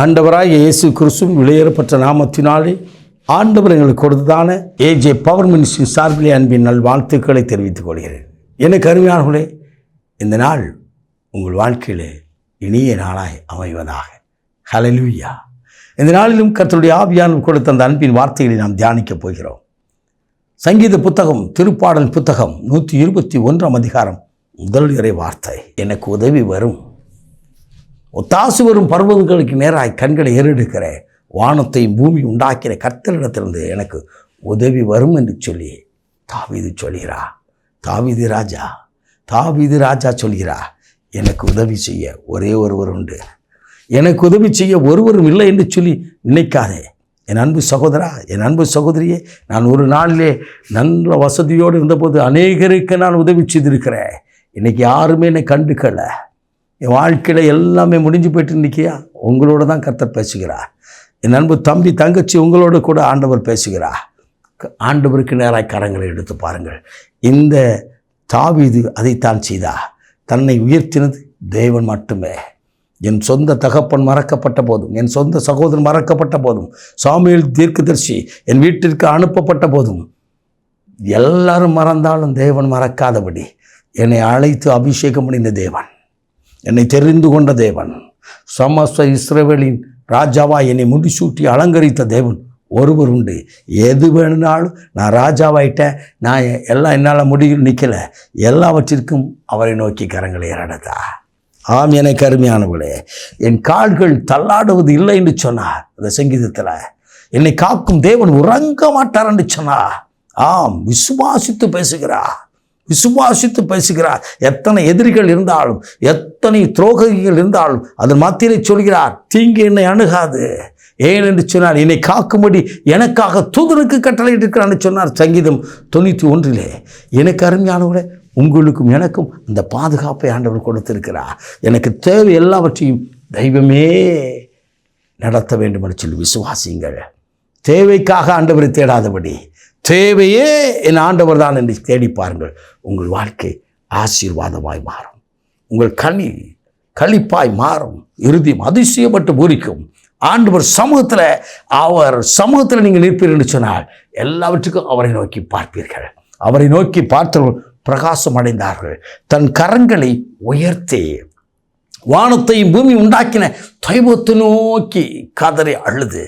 ஆண்டவராய் இயேசு கிறிஸ்துவின் விலையேறப்பட்ட நாமத்தினாலே ஆண்டவர் எங்களுக்கு கொடுத்ததான ஏஜே பவர் மினிஸ்ட்ரி சார்பிலே அன்பின் நல்வாழ்த்துக்களை தெரிவித்துக் கொள்கிறேன். எனக்கு அருமையானவர்களே, இந்த நாள் உங்கள் வாழ்க்கையிலே இனிய நாளாய் அமைவதாக. ஹல்லேலூயா. இந்த நாளிலும் கர்த்தருடைய ஆவியானவர் கொடுத்த அந்த அன்பின் வார்த்தைகளை நாம் தியானிக்கப் போகிறோம். சங்கீத புத்தகம், திருப்பாடல் புத்தகம் 121 அதிகாரம் முதல் இறை வார்த்தை, எனக்கு உதவி வரும், ஒத்தாசு வரும் பர்வதங்களுக்கு நேராய் கண்களை ஏறெடுக்கிற வானத்தையும் பூமி உண்டாக்கிற கர்த்தரிடத்திலிருந்து எனக்கு உதவி வரும் என்று சொல்லி தாவீது சொல்கிறார். தாவீது ராஜா சொல்கிறார், எனக்கு உதவி செய்ய ஒரே ஒருவர் உண்டு, எனக்கு உதவி செய்ய ஒருவரும் இல்லை என்று சொல்லி நினைக்காதே. என் அன்பு சகோதரா, என் அன்பு சகோதரியே, நான் ஒரு நாளிலே நல்ல வசதியோடு இருந்தபோது அநேகருக்கு நான் உதவி செய்திருக்கிறேன். இன்றைக்கி யாருமே என்னை கண்டுக்கலை. என் வாழ்க்கையில் எல்லாமே முடிஞ்சு போயிட்டு இருந்திக்கியா, உங்களோட தான் கர்த்தர் பேசுகிறார். என் அன்பு தம்பி தங்கச்சி, உங்களோட கூட ஆண்டவர் பேசுகிறார். ஆண்டவருக்கு நேராக கரங்களை எடுத்து பாருங்கள். இந்த தாவீது அதைத்தான் செய்தார். தன்னை உயர்த்தினது தேவன் மட்டுமே. என் சொந்த தகப்பன் மறக்கப்பட்ட போதும், என் சொந்த சகோதரன் மறக்கப்பட்ட போதும், சாமுவேல் தீர்க்கதரிசி என் வீட்டிற்கு அனுப்பப்பட்ட போதும், எல்லாரும் மறந்தாலும் தேவன் மறக்காதபடி என்னை அழைத்து அபிஷேகம் பண்ணின தேவன், என்னை தெரிந்து கொண்ட தேவன், சமஸ்த இஸ்ரவேலின் ராஜாவாய் என்னை முடிசூட்டி அலங்கரித்த தேவன் ஒருவர் உண்டு. எது வேணுனாலும் நான் ராஜாவாயிட்டேன், நான் எல்லாம் என்னால் முடியும் நிற்கலை, எல்லாவற்றிற்கும் அவரை நோக்கி கரங்களை ஏறடதா. ஆம், எனக்கு அருமையானவர்களே, என் கால்கள் தள்ளாடுவது இல்லை என்று சொன்னார் அந்த சங்கீதத்தில். என்னை காக்கும் தேவன் உறங்க மாட்டார் என்று சொன்னார். ஆம், விசுவாசித்து பேசுகிறார். எத்தனை எதிரிகள் இருந்தாலும், எத்தனை துரோகிகள் இருந்தாலும் அதன் மத்தியிலே சொல்கிறார், தீங்கு என்னை அணுகாது. ஏன் என்று சொன்னார், என்னை காக்கும்படி எனக்காக தூதனுக்கு கட்டளையிட்டிருக்கிறான்னு சொன்னார் சங்கீதம் 91. எனக்கு அருமையானவர்களே, உங்களுக்கும் எனக்கும் அந்த பாதுகாப்பை ஆண்டவர் கொடுத்திருக்கிறார். எனக்கு தேவை எல்லாவற்றையும் தெய்வமே நடத்த வேண்டும் என்று சொல்லி விசுவாசிங்கள். தேவைக்காக ஆண்டவரை தேடாதபடி, தேவையே என் ஆண்டவர் தான் என்று தேடி பாருங்கள். உங்கள் வாழ்க்கை ஆசீர்வாதமாய் மாறும், உங்கள் களிப்பாய் மாறும், இறுதி அதிசயப்பட்டு பூரிக்கும். ஆண்டவர் சமூகத்தில் நீங்கள் நிற்பீர்கள் என்று சொன்னால் எல்லாவற்றுக்கும் அவரை நோக்கி பார்ப்பீர்கள். அவரை நோக்கி பார்த்தவர்கள் பிரகாசம் அடைந்தார்கள். தன் கரங்களை உயர்த்தி வானத்தையும் பூமி உண்டாக்கின தெய்வத்தை நோக்கி கதறி அழுது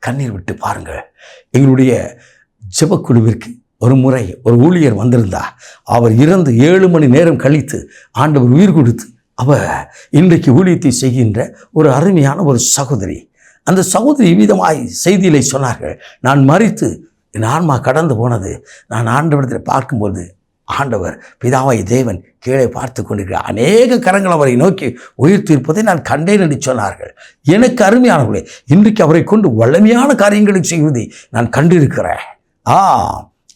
கண்ணீர் விட்டு பாருங்கள். எங்களுடைய ஜெபக்குழுவிற்கு ஒரு முறை ஒரு ஊழியர் வந்திருந்தார். அவர் இறந்து 7 மணி நேரம் கழித்து ஆண்டவர் உயிர் கொடுத்து அவர் இன்றைக்கு ஊழியத்தை செய்கின்ற ஒரு அருமையான ஒரு சகோதரி. அந்த சகோதரி விதமாய் செய்தியிலே சொன்னார்கள், நான் மரித்து என் ஆன்மா கடந்து போனது, நான் ஆண்டவரிடத்தில் பார்க்கும்போது ஆண்டவர் பிதாவாய் தேவன் கீழே பார்த்து கொண்டிருக்கிறார், அநேக கரங்கள் அவரை நோக்கி உயிர்த்திருப்பதை நான் கண்டேன் என்று சொன்னார்கள். எனக்கு அருமையானவர்களே, இன்றைக்கு அவரை கொண்டு வல்லமையான காரியங்களை செய்வதை நான் கண்டிருக்கிறேன்.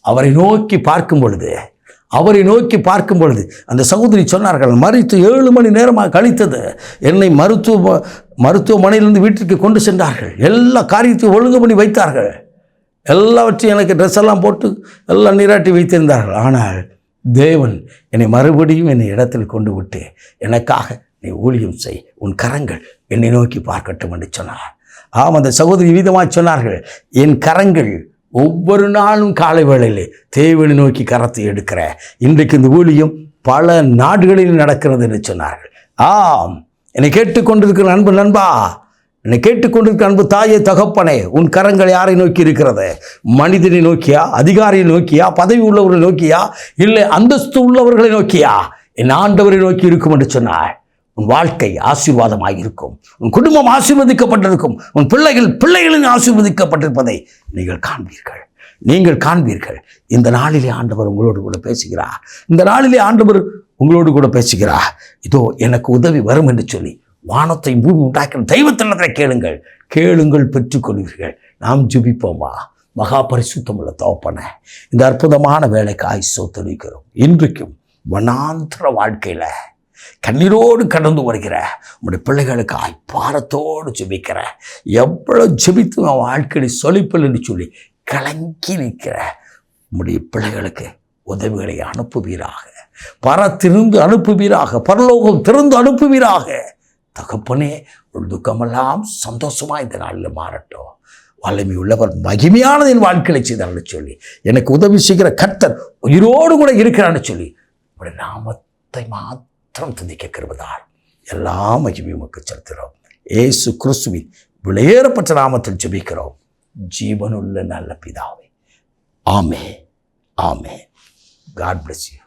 அவரை நோக்கி பார்க்கும் பொழுது அந்த சகோதரி சொன்னார்கள், மரித்து 7 மணி நேரமாக கழித்தது. என்னை மருத்துவமனையிலிருந்து வீட்டிற்கு கொண்டு சென்றார்கள். எல்லா காரியத்தையும் ஒழுங்கு பண்ணி வைத்தார்கள். எல்லாவற்றையும் எனக்கு ட்ரெஸ் எல்லாம் போட்டு எல்லாம் நீராட்டி வைத்திருந்தார்கள். ஆனால் தேவன் என்னை மறுபடியும் என்னை இடத்தில் கொண்டு விட்டு எனக்காக நீ ஊழியம் செய், உன் கரங்கள் என்னை நோக்கி பார்க்கட்டும் என்று சொன்னார். ஆம், அந்த சகோதரி வீதமாக சொன்னார்கள், என் கரங்கள் ஒவ்வொரு நாளும் காலை வேளையிலே தேவனை நோக்கி கரத்தை எடுக்கிற இன்றைக்கு இந்த ஊழியம் பல நாடுகளில் நடக்கிறது என்று சொன்னார்கள். ஆம், என்னை கேட்டுக்கொண்டிருக்கிற நண்பா, என்னை கேட்டுக்கொண்டிருக்கிற அன்பு தாயே தகப்பனே, உன் கரங்கள் யாரை நோக்கி இருக்கிறது? மனிதனை நோக்கியா, அதிகாரியை நோக்கியா, பதவி உள்ளவர்களை நோக்கியா, இல்லை அந்தஸ்து உள்ளவர்களை நோக்கியா? என் ஆண்டவரை நோக்கி இருக்கும் என்று சொன்னார். உன் வாழ்க்கை ஆசீர்வாதமாக இருக்கும், உன் குடும்பம் ஆசீர்வதிக்கப்பட்டிருக்கும், உன் பிள்ளைகளின் ஆசீர்வதிக்கப்பட்டிருப்பதை நீங்கள் காண்பீர்கள். இந்த நாளிலே ஆண்டவர் உங்களோடு கூட பேசுகிறார். இதோ எனக்கு உதவி வரும் என்று சொல்லி வானத்தை பூமி உண்டாக்கிற தெய்வத்தில் கேளுங்கள் பெற்றுக்கொள்வீர்கள். நாம் ஜெபிப்போமா? மகா பரிசுத்தமுள்ள தகப்பனே, இந்த அற்புதமான வேலைக்கு ஸ்தோத்திரிக்கிறோம். இன்றைக்கும் வனாந்திர வாழ்க்கையில் கண்ணீரோடு கடந்து வருகிற உங்களுடைய பிள்ளைகளுக்கு பாரத்தோடு ஜெபிக்கிற, எவ்வளோ ஜெபித்து வாழ்க்கையை சொலிப்பல் என்று சொல்லி கலங்கி நிற்கிற உங்களுடைய பிள்ளைகளுக்கு உதவிகளை அனுப்புவீராக, பரலோகம் திறந்து அனுப்புவீராக. தகப்பனே ஒரு துக்கமெல்லாம் சந்தோஷமாக இந்த நாளில் மாறட்டும். வல்லமை உள்ளவர் மகிமையானது என் வாழ்க்கையை செய்தார்னு சொல்லி, எனக்கு உதவி செய்கிற கர்த்தர் உயிரோடு கூட இருக்கிறான்னு சொல்லி உடைய நாமத்தை மாத்திரம் துதிக்க கிருபைதார். எல்லா மகிமையும் உமக்கு செலுத்துகிறோம். இயேசு கிறிஸ்துவின் விலையேறப்பட்ட நாமத்தில் ஜெபிக்கிறோம் ஜீவனுள்ள நல்ல பிதாவே. ஆமென். ஆமென். God bless you.